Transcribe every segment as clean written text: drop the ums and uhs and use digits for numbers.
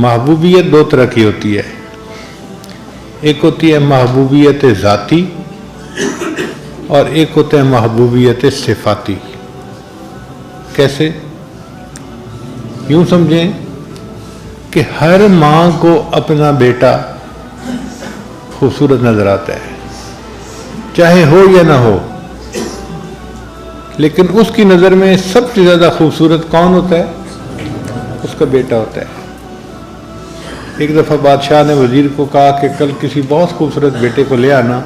محبوبیت دو طرح کی ہوتی ہے، ایک ہوتی ہے محبوبیت ذاتی اور ایک ہوتا ہے محبوبیت صفاتی۔ کیسے؟ یوں سمجھیں کہ ہر ماں کو اپنا بیٹا خوبصورت نظر آتا ہے، چاہے ہو یا نہ ہو، لیکن اس کی نظر میں سب سے زیادہ خوبصورت کون ہوتا ہے؟ اس کا بیٹا ہوتا ہے۔ ایک دفعہ بادشاہ نے وزیر کو کہا کہ کل کسی بہت خوبصورت بیٹے کو لے آنا،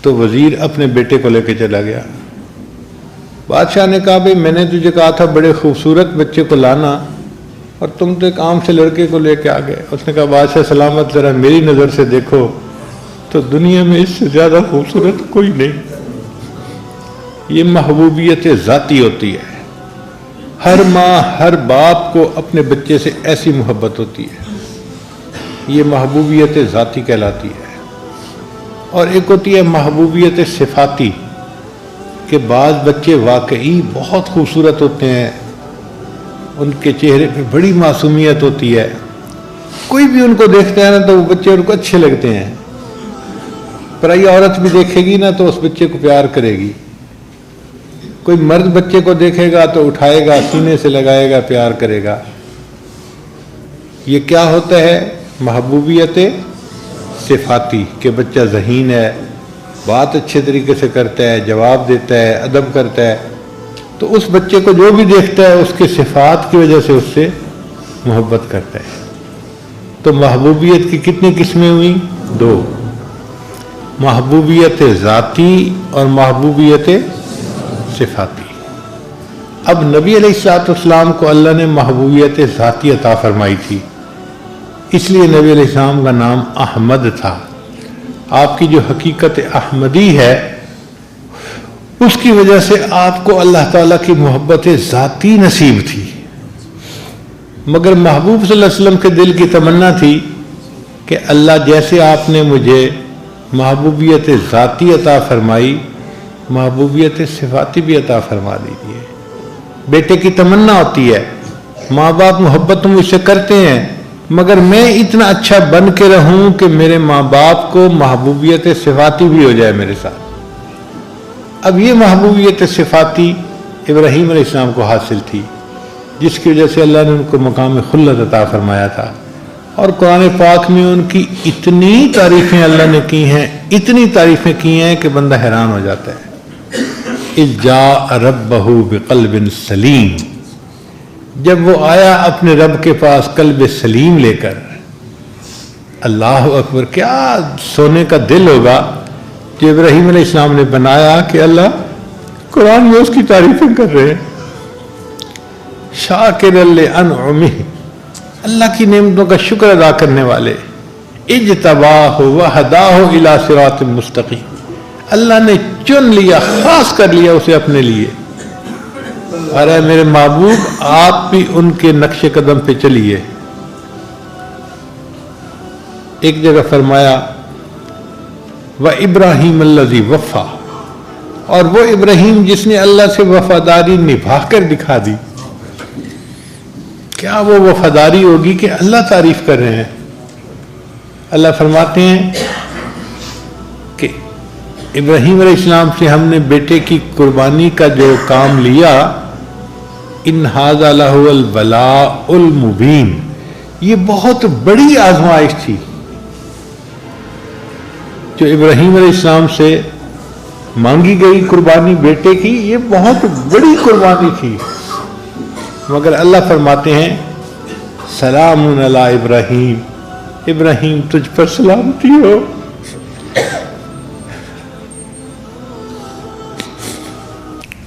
تو وزیر اپنے بیٹے کو لے کے چلا گیا۔ بادشاہ نے کہا بھئی میں نے تجھے کہا تھا بڑے خوبصورت بچے کو لانا اور تم تو ایک عام سے لڑکے کو لے کے آ گئے۔ اس نے کہا بادشاہ سلامت، ذرا میری نظر سے دیکھو تو دنیا میں اس سے زیادہ خوبصورت کوئی نہیں۔ یہ محبوبیت ذاتی ہوتی ہے۔ ہر ماں ہر باپ کو اپنے بچے سے ایسی محبت ہوتی ہے، یہ محبوبیت ذاتی کہلاتی ہے۔ اور ایک ہوتی ہے محبوبیت صفاتی کہ بعض بچے واقعی بہت خوبصورت ہوتے ہیں، ان کے چہرے پہ بڑی معصومیت ہوتی ہے، کوئی بھی ان کو دیکھتا ہے نا تو وہ بچے ان کو اچھے لگتے ہیں، پرائی عورت بھی دیکھے گی نا تو اس بچے کو پیار کرے گی، کوئی مرد بچے کو دیکھے گا تو اٹھائے گا، سینے سے لگائے گا، پیار کرے گا۔ یہ کیا ہوتا ہے؟ محبوبیت صفاتی کہ بچہ ذہین ہے، بات اچھے طریقے سے کرتا ہے، جواب دیتا ہے، ادب کرتا ہے، تو اس بچے کو جو بھی دیکھتا ہے اس کے صفات کی وجہ سے اس سے محبت کرتا ہے۔ تو محبوبیت کی کتنی قسمیں ہوئیں؟ دو، محبوبیت ذاتی اور محبوبیت صفاتی۔ اب نبی علیہ السلام کو اللہ نے محبوبیت ذاتی عطا فرمائی تھی، اس لیے نبی علیہ السلام کا نام احمد تھا۔ آپ کی جو حقیقت احمدی ہے اس کی وجہ سے آپ کو اللہ تعالیٰ کی محبت ذاتی نصیب تھی، مگر محبوب صلی اللہ علیہ وسلم کے دل کی تمنا تھی کہ اللہ جیسے آپ نے مجھے محبوبیت ذاتی عطا فرمائی، محبوبیت صفاتی بھی عطا فرما دیجیے۔ بیٹے کی تمنا ہوتی ہے، ماں باپ محبت تو مجھ سے کرتے ہیں مگر میں اتنا اچھا بن کے رہوں کہ میرے ماں باپ کو محبوبیت صفاتی بھی ہو جائے میرے ساتھ۔ اب یہ محبوبیت صفاتی ابراہیم علیہ السلام کو حاصل تھی، جس کی وجہ سے اللہ نے ان کو مقام خلت عطا فرمایا تھا، اور قرآن پاک میں ان کی اتنی تعریفیں اللہ نے کی ہیں، اتنی تعریفیں کی ہیں کہ بندہ حیران ہو جاتا ہے۔ اذ جاء ربہ بقلب سلیم، جب وہ آیا اپنے رب کے پاس قلب سلیم لے کر، اللہ اکبر، کیا سونے کا دل ہوگا جو ابراہیم علیہ السلام نے بنایا کہ اللہ قرآن میں اس کی تعریفیں کر رہے ہیں۔ شاکر لانعمہ، اللہ کی نعمتوں کا شکر ادا کرنے والے، اجتباہ وہداہ الی صراط مستقیم، اللہ نے چن لیا، خاص کر لیا اسے اپنے لیے۔ ارے میرے محبوب آپ بھی ان کے نقش قدم پہ چلیے۔ ایک جگہ فرمایا وَإِبْرَاهِيمَ الَّذِي وَفَّى، اور وہ ابراہیم جس نے اللہ سے وفاداری نبھا کر دکھا دی۔ کیا وہ وفاداری ہوگی کہ اللہ تعریف کر رہے ہیں؟ اللہ فرماتے ہیں کہ ابراہیم علیہ السلام سے ہم نے بیٹے کی قربانی کا جو کام لیا، ان ھذا لہو البلاء المبین، یہ بہت بڑی آزمائش تھی جو ابراہیم علیہ السلام سے مانگی گئی قربانی بیٹے کی، یہ بہت بڑی قربانی تھی، مگر اللہ فرماتے ہیں سلام علی ابراہیم، ابراہیم تجھ پر سلامتی ہو۔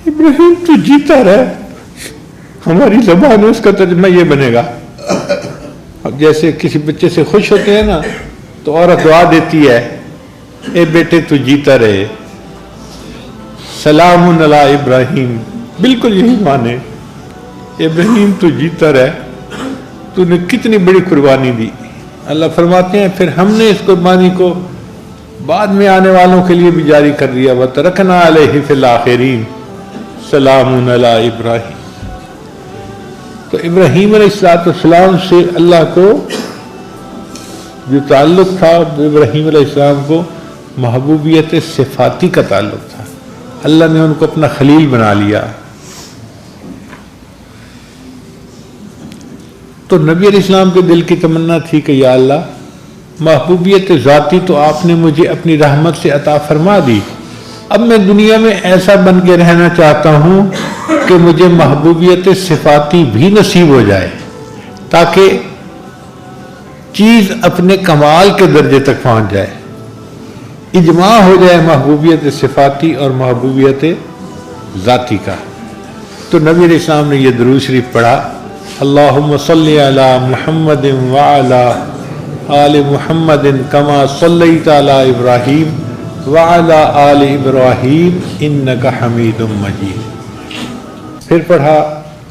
ابراہیم تو جیتا رہے، ہماری زبان میں اس کا ترجمہ یہ بنے گا، اب جیسے کسی بچے سے خوش ہوتے ہیں نا تو عورت دعا دیتی ہے، اے بیٹے تو جیتا رہے، سلام علی ابراہیم، بالکل یہی مانے، ابراہیم تو جیتا رہے، تو نے کتنی بڑی قربانی دی۔ اللہ فرماتے ہیں پھر ہم نے اس قربانی کو بعد میں آنے والوں کے لیے بھی جاری کر دیا، وَتَرَكْنَا عَلَيْهِ فِي الْآخِرِينَ سلام علی ابراہیم۔ تو ابراہیم علیہ السلام سے اللہ کو جو تعلق تھا، ابراہیم علیہ السلام کو محبوبیت صفاتی کا تعلق تھا، اللہ نے ان کو اپنا خلیل بنا لیا۔ تو نبی علیہ السلام کے دل کی تمنا تھی کہ یا اللہ محبوبیت ذاتی تو آپ نے مجھے اپنی رحمت سے عطا فرما دی، اب میں دنیا میں ایسا بن کے رہنا چاہتا ہوں کہ مجھے محبوبیت صفاتی بھی نصیب ہو جائے، تاکہ چیز اپنے کمال کے درجے تک پہنچ جائے، اجماع ہو جائے محبوبیت صفاتی اور محبوبیت ذاتی کا۔ تو نبی علیہ السلام نے یہ درود شریف پڑھا، اللہم صلی علی محمد وعلی آل محمد کما صلیت علی ابراہیم وعلی آل ابراہیم انک حمید مجید۔ پھر پڑھا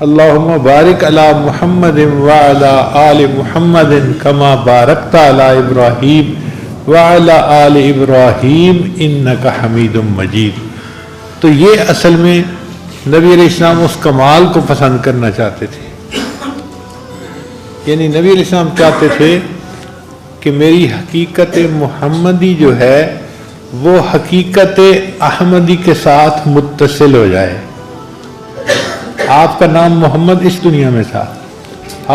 اللہم بارک علی محمد وعلی آل محمد کما بارکت علی ابراہیم وعلی آل ابراہیم انک حمید مجید۔ تو یہ اصل میں نبی علیہ السلام اس کمال کو پسند کرنا چاہتے تھے، یعنی نبی علیہ السلام چاہتے تھے کہ میری حقیقت محمدی جو ہے وہ حقیقت احمدی کے ساتھ متصل ہو جائے۔ آپ کا نام محمد اس دنیا میں تھا،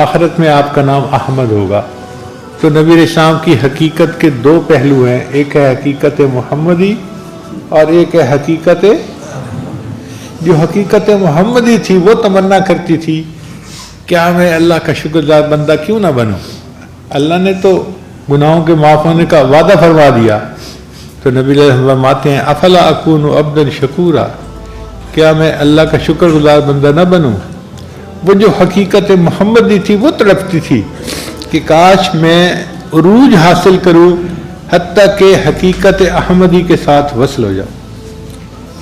آخرت میں آپ کا نام احمد ہوگا۔ تو نبی علیہ السلام کی حقیقت کے دو پہلو ہیں، ایک ہے حقیقت محمدی اور ایک ہے حقیقت، جو حقیقت محمدی تھی وہ تمنا کرتی تھی کیا میں اللہ کا شکر گزار بندہ کیوں نہ بنوں، اللہ نے تو گناہوں کے معاف ہونے کا وعدہ فرما دیا۔ تو نبی علیہ السلام فرماتے ہیں افلا اکون عبدا شکورا، کیا میں اللہ کا شکر گزار بندہ نہ بنوں۔ وہ جو حقیقت محمدی تھی وہ تڑپتی تھی کہ کاش میں عروج حاصل کروں حتیٰ کہ حقیقت احمدی کے ساتھ وصل ہو جاؤں۔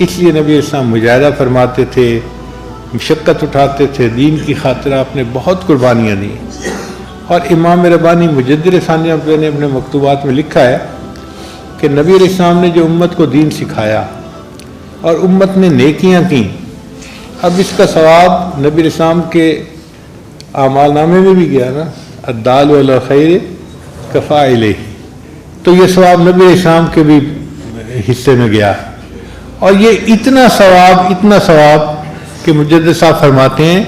اس لیے نبی السلام مجاہدہ فرماتے تھے، مشقت اٹھاتے تھے، دین کی خاطر آپ نے بہت قربانیاں دی۔ اور امام ربانی مجدد ثانیہ نے اپنے مکتوبات میں لکھا ہے کہ نبی علیہ السلام نے جو امت کو دین سکھایا اور امت نے نیکیاں کی، اب اس کا ثواب نبی علیہ السلام کے اعمال نامے میں بھی گیا نا، الدال علی الخیر کفاعلہ، تو یہ ثواب نبی علیہ السلام کے بھی حصے میں گیا۔ اور یہ اتنا ثواب کہ مجدد صاحب فرماتے ہیں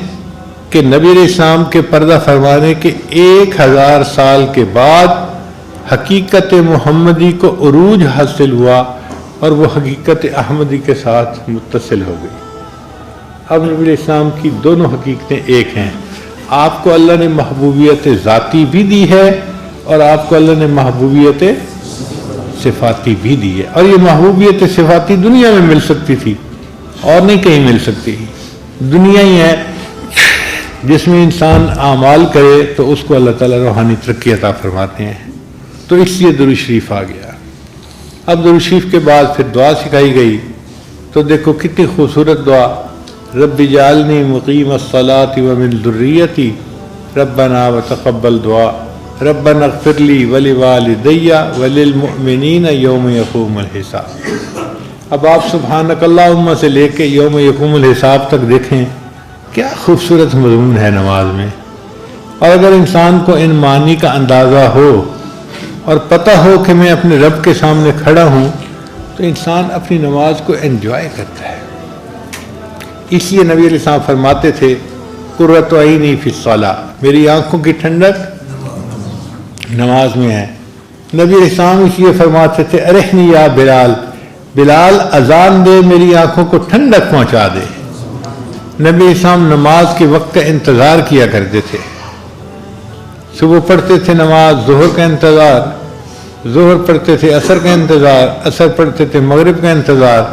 کہ نبی علیہ السلام کے پردہ فرمانے کے 1000 سال کے بعد حقیقت محمدی کو عروج حاصل ہوا اور وہ حقیقت احمدی کے ساتھ متصل ہو گئی۔ اب نبی علیہ السلام کی دونوں حقیقتیں ایک ہیں، آپ کو اللہ نے محبوبیت ذاتی بھی دی ہے اور آپ کو اللہ نے محبوبیت صفاتی بھی دی ہے، اور یہ محبوبیت صفاتی دنیا میں مل سکتی تھی اور نہیں کہیں مل سکتی، دنیا ہی ہے جس میں انسان اعمال کرے تو اس کو اللہ تعالیٰ روحانی ترقی عطا فرماتے ہیں۔ تو اس لیے درود شریف آ گیا۔ اب درود شریف کے بعد پھر دعا سکھائی گئی، تو دیکھو کتنی خوبصورت دعا، رب اجعلنی مقیم الصلاۃ ومن ذریتی ربنا وتقبل دعا ربنا اغفر لی ولوالدی وللمؤمنین یوم یقوم الحساب۔ اب آپ سبحانک اللہم سے لے کے یوم یقوم الحساب تک دیکھیں کیا خوبصورت مضمون ہے نماز میں۔ اور اگر انسان کو ان معنی کا اندازہ ہو اور پتہ ہو کہ میں اپنے رب کے سامنے کھڑا ہوں، تو انسان اپنی نماز کو انجوائے کرتا ہے۔ اس لیے نبی علیہ السلام فرماتے تھے قرۃ عینی فی الصلاۃ، میری آنکھوں کی ٹھنڈک نماز میں ہے۔ نبی علیہ السلام اس لیے فرماتے تھے ارحنی یا بلال، بلال اذان دے میری آنکھوں کو ٹھنڈک پہنچا دے۔ نبی علیہ السلام نماز کے وقت کا انتظار کیا کرتے تھے، صبح پڑھتے تھے نماز، ظہر کا انتظار، ظہر پڑھتے تھے عصر کا انتظار، عصر پڑھتے تھے مغرب کا انتظار،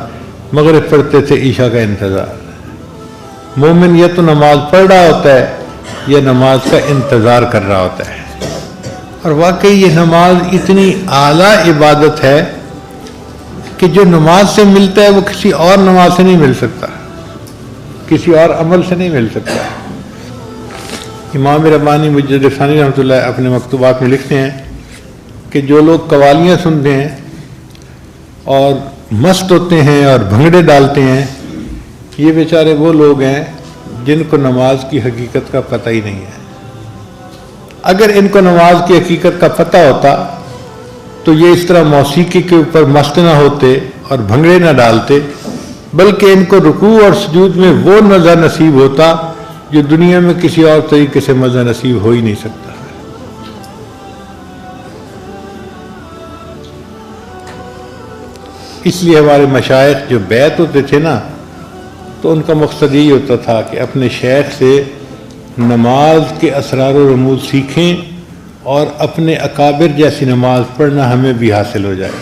مغرب پڑھتے تھے عشاء کا انتظار۔ مومن یا تو نماز پڑھ رہا ہوتا ہے یا نماز کا انتظار کر رہا ہوتا ہے۔ اور واقعی یہ نماز اتنی اعلیٰ عبادت ہے کہ جو نماز سے ملتا ہے وہ کسی اور نماز سے نہیں مل سکتا، کسی اور عمل سے نہیں مل سکتا۔ امام ربانی مجدد ثانی رحمۃ اللہ اپنے مکتوبات میں لکھتے ہیں کہ جو لوگ قوالیاں سنتے ہیں اور مست ہوتے ہیں اور بھنگڑے ڈالتے ہیں، یہ بیچارے وہ لوگ ہیں جن کو نماز کی حقیقت کا پتہ ہی نہیں ہے۔ اگر ان کو نماز کی حقیقت کا پتہ ہوتا تو یہ اس طرح موسیقی کے اوپر مست نہ ہوتے اور بھنگڑے نہ ڈالتے، بلکہ ان کو رکوع اور سجود میں وہ مزہ نصیب ہوتا جو دنیا میں کسی اور طریقے سے مزہ نصیب ہو ہی نہیں سکتا۔ اس لیے ہمارے مشائخ جو بیعت ہوتے تھے نا، تو ان کا مقصد یہی ہوتا تھا کہ اپنے شیخ سے نماز کے اسرار و رموز سیکھیں اور اپنے اکابر جیسی نماز پڑھنا ہمیں بھی حاصل ہو جائے۔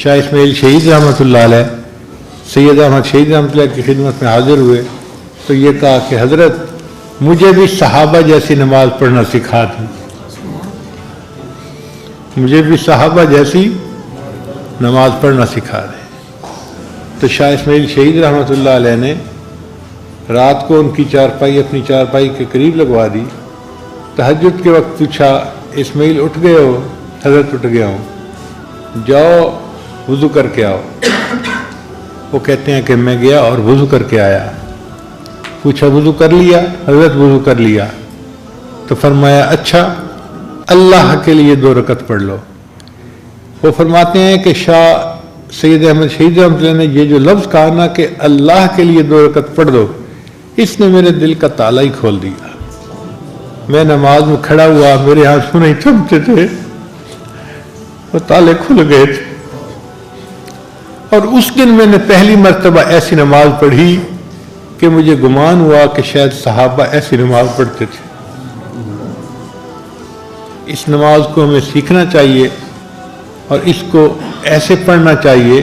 شاہ اسماعیل شہید رحمۃ اللہ علیہ سید احمد شہید رحمۃ اللہ کی خدمت میں حاضر ہوئے تو یہ کہا کہ حضرت مجھے بھی صحابہ جیسی نماز پڑھنا سکھا دیں، مجھے بھی صحابہ جیسی نماز پڑھنا سکھا دیں۔ تو شاہ اسماعیل شہید رحمۃ اللہ علیہ نے رات کو ان کی چارپائی اپنی چارپائی کے قریب لگوا دی، تہجد کے وقت پوچھا اسماعیل اٹھ گئے ہو؟ حضرت اٹھ گیا ہوں، جاؤ وضو کر کے آؤ۔ وہ کہتے ہیں کہ میں گیا اور وضو کر کے آیا۔ پوچھا وضو کر لیا؟ حضرت وضو کر لیا۔ تو فرمایا اچھا اللہ کے لیے 2 رکعت پڑھ لو۔ وہ فرماتے ہیں کہ شاہ سید احمد شہید رحمۃ اللہ نے یہ جو لفظ کہا نا کہ اللہ کے لیے 2 رکعت پڑھ دو، اس نے میرے دل کا تالا ہی کھول دیا۔ میں نماز میں کھڑا ہوا، میرے ہاتھ نہیں تھمتے تھے، وہ تالے کھل گئے تھے، اور اس دن میں نے پہلی مرتبہ ایسی نماز پڑھی کہ مجھے گمان ہوا کہ شاید صحابہ ایسی نماز پڑھتے تھے۔ اس نماز کو ہمیں سیکھنا چاہیے اور اس کو ایسے پڑھنا چاہیے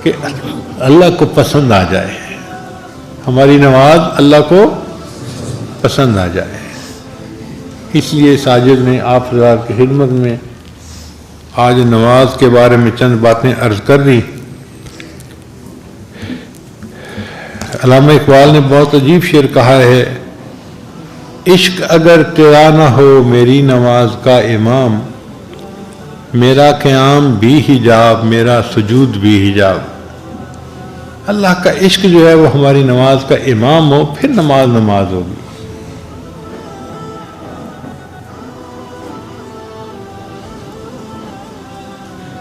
کہ اللہ کو پسند آ جائے، ہماری نماز اللہ کو پسند آ جائے۔ اس لیے ساجد نے آپ حضرات کی خدمت میں آج نماز کے بارے میں چند باتیں عرض کر دی۔ علامہ اقبال نے بہت عجیب شعر کہا ہے، عشق اگر تیرا نہ ہو میری نماز کا امام، میرا قیام بھی حجاب میرا سجود بھی حجاب۔ اللہ کا عشق جو ہے وہ ہماری نماز کا امام ہو، پھر نماز نماز ہوگی۔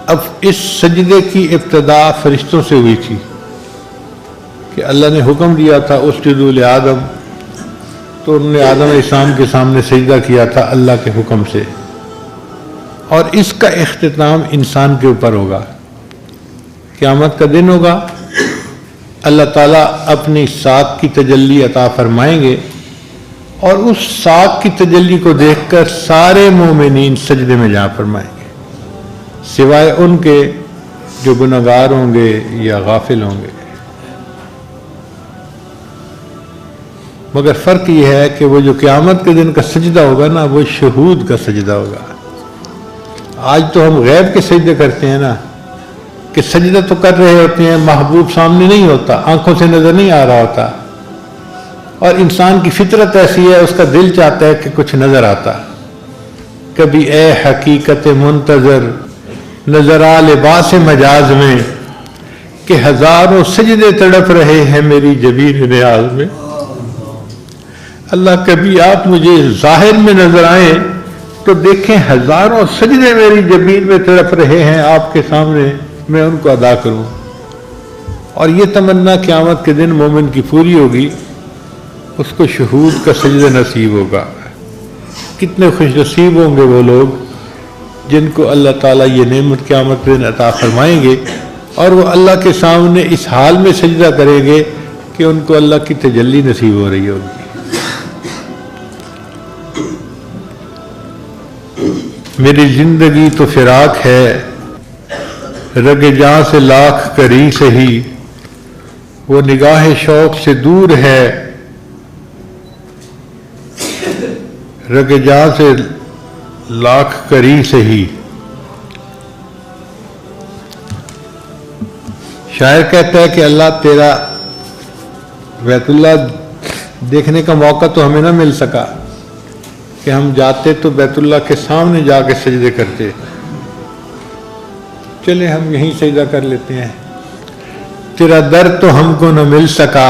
اب اس سجدے کی ابتدا فرشتوں سے ہوئی تھی کہ اللہ نے حکم دیا تھا اسجدوا لآدم، تو انہوں نے آدم علیہ السلام کے سامنے سجدہ کیا تھا اللہ کے حکم سے، اور اس کا اختتام انسان کے اوپر ہوگا۔ قیامت کا دن ہوگا، اللہ تعالیٰ اپنی ساکھ کی تجلی عطا فرمائیں گے، اور اس ساکھ کی تجلی کو دیکھ کر سارے مومنین سجدے میں جا فرمائیں گے، سوائے ان کے جو گنہگار ہوں گے یا غافل ہوں گے۔ مگر فرق یہ ہے کہ وہ جو قیامت کے دن کا سجدہ ہوگا نا، وہ شہود کا سجدہ ہوگا۔ آج تو ہم غیب کے سجدے کرتے ہیں نا، کہ سجدہ تو کر رہے ہوتے ہیں، محبوب سامنے نہیں ہوتا، آنکھوں سے نظر نہیں آ رہا ہوتا، اور انسان کی فطرت ایسی ہے، اس کا دل چاہتا ہے کہ کچھ نظر آتا۔ کبھی اے حقیقت منتظر نظر آ لباس مجاز میں، کہ ہزاروں سجدے تڑپ رہے ہیں میری جبین نیاز میں۔ اللہ کبھی آپ مجھے ظاہر میں نظر آئیں تو دیکھیں ہزاروں سجدے میری جبین میں تڑپ رہے ہیں آپ کے سامنے، میں ان کو ادا کروں۔ اور یہ تمنا قیامت کے دن مومن کی پوری ہوگی، اس کو شہود کا سجدہ نصیب ہوگا۔ کتنے خوش نصیب ہوں گے وہ لوگ جن کو اللہ تعالیٰ یہ نعمت قیامت کے دن عطا فرمائیں گے، اور وہ اللہ کے سامنے اس حال میں سجدہ کریں گے کہ ان کو اللہ کی تجلی نصیب ہو رہی ہوگی۔ میری زندگی تو فراق ہے، رگ جاں سے لاکھ کری سہی، وہ نگاہ شوق سے دور ہے، رگ جاں سے لاکھ کری سہی۔ شاعر کہتا ہے کہ اللہ تیرا بیت اللہ دیکھنے کا موقع تو ہمیں نہ مل سکا کہ ہم جاتے تو بیت اللہ کے سامنے جا کے سجدے کرتے، چلے ہم یہیں سجدہ کر لیتے ہیں۔ تیرا در تو ہم کو نہ مل سکا،